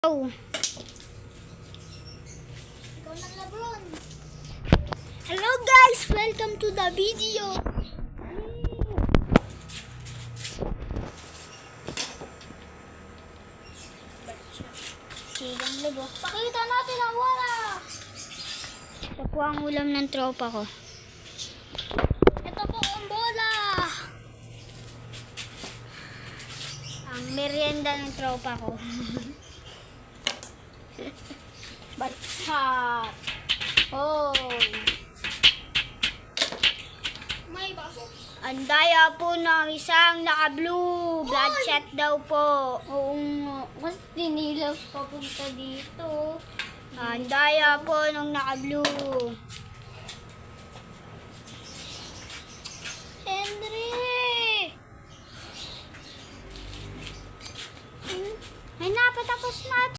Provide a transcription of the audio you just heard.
Oh. Ikaw na, Lebron. Hello guys! Welcome to the video! Sigang libo. Pakita natin ang wala. Ito po ang ulam ng tropa ko. Ito po ang bola. Ang merienda ng tropa ko. Batsak. Oh! May baso. Ang daya po ng isang naka-blue. Bloodshot daw po. Oo nga. Mas dinilaw papunta dito. Ang daya po ng naka-blue.